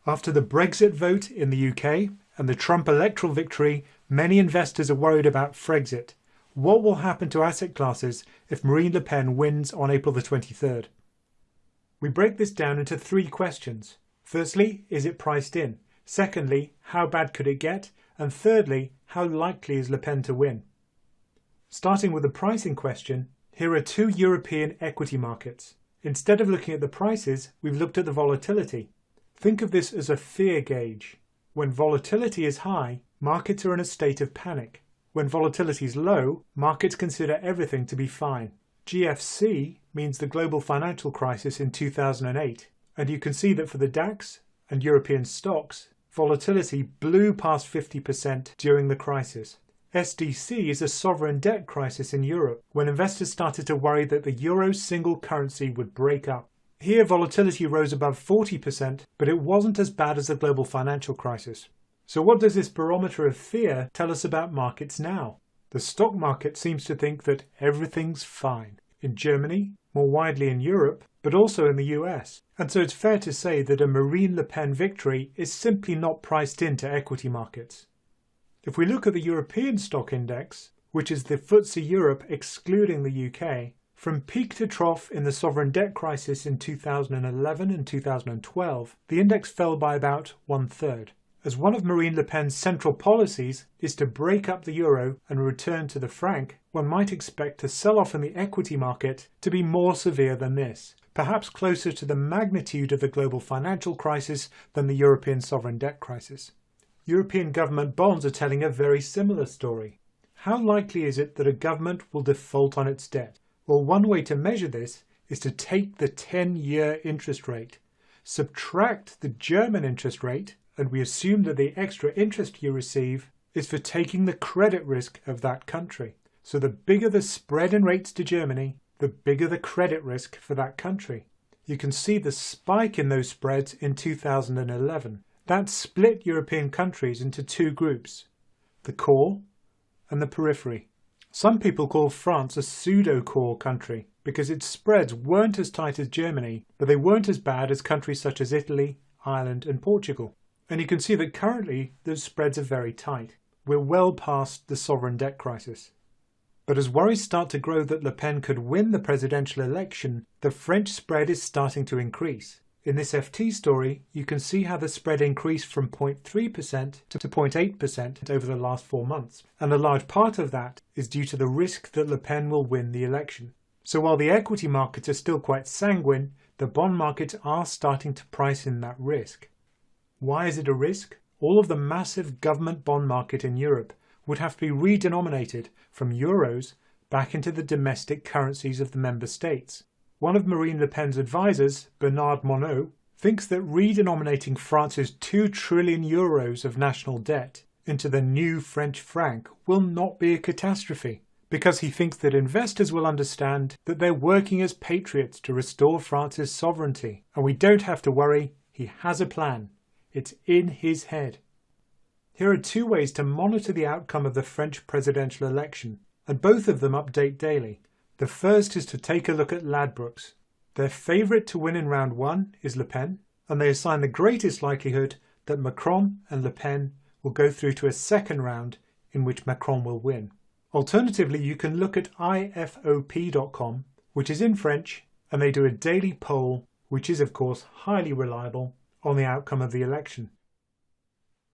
After the Brexit vote in the UK and the Trump electoral victory, many investors are worried about Frexit. What will happen to asset classes if Marine Le Pen wins on April the 23rd? We break this down into three questions. Firstly, is it priced in? Secondly, how bad could it get? And thirdly, how likely is Le Pen to win? Starting with the pricing question, here are two European equity markets. Instead of looking at the prices, we've looked at the volatility. Think of this as a fear gauge. When volatility is high, markets are in a state of panic. When volatility is low, markets consider everything to be fine. GFC means the global financial crisis in 2008, and you can see that for the DAX and European stocks, volatility blew past 50% during the crisis. SDC is a sovereign debt crisis in Europe, when investors started to worry that the euro's single currency would break up. Here volatility rose above 40%, but it wasn't as bad as the global financial crisis. So what does this barometer of fear tell us about markets now? The stock market seems to think that everything's fine. In Germany, more widely in Europe, but also in the US. And so it's fair to say that a Marine Le Pen victory is simply not priced into equity markets. If we look at the European stock index, which is the FTSE Europe excluding the UK, from peak to trough in the sovereign debt crisis in 2011 and 2012, the index fell by about 1/3. As one of Marine Le Pen's central policies is to break up the euro and return to the franc, one might expect a sell-off in the equity market to be more severe than this, perhaps closer to the magnitude of the global financial crisis than the European sovereign debt crisis. European government bonds are telling a very similar story. How likely is it that a government will default on its debt? Well, one way to measure this is to take the 10-year interest rate, subtract the German interest rate, and we assume that the extra interest you receive is for taking the credit risk of that country. So the bigger the spread in rates to Germany, the bigger the credit risk for that country. You can see the spike in those spreads in 2011. That split European countries into two groups, the core and the periphery. Some people call France a pseudo-core country because its spreads weren't as tight as Germany, but they weren't as bad as countries such as Italy, Ireland and Portugal. And you can see that currently those spreads are very tight. We're well past the sovereign debt crisis. But as worries start to grow that Le Pen could win the presidential election, the French spread is starting to increase. In this FT story, you can see how the spread increased from 0.3% to 0.8% over the last 4 months. And a large part of that is due to the risk that Le Pen will win the election. So while the equity markets are still quite sanguine, the bond markets are starting to price in that risk. Why is it a risk? All of the massive government bond market in Europe would have to be redenominated from euros back into the domestic currencies of the member states. One of Marine Le Pen's advisors, Bernard Monod, thinks that redenominating France's 2 trillion euros of national debt into the new French franc will not be a catastrophe, because he thinks that investors will understand that they're working as patriots to restore France's sovereignty, and we don't have to worry, he has a plan. It's in his head. Here are 2 ways to monitor the outcome of the French presidential election, and both of them update daily. The first is to take a look at Ladbrokes. Their favourite to win in round 1 is Le Pen, and they assign the greatest likelihood that Macron and Le Pen will go through to a second round in which Macron will win. Alternatively, you can look at ifop.com, which is in French, and they do a daily poll, which is of course highly reliable, on the outcome of the election.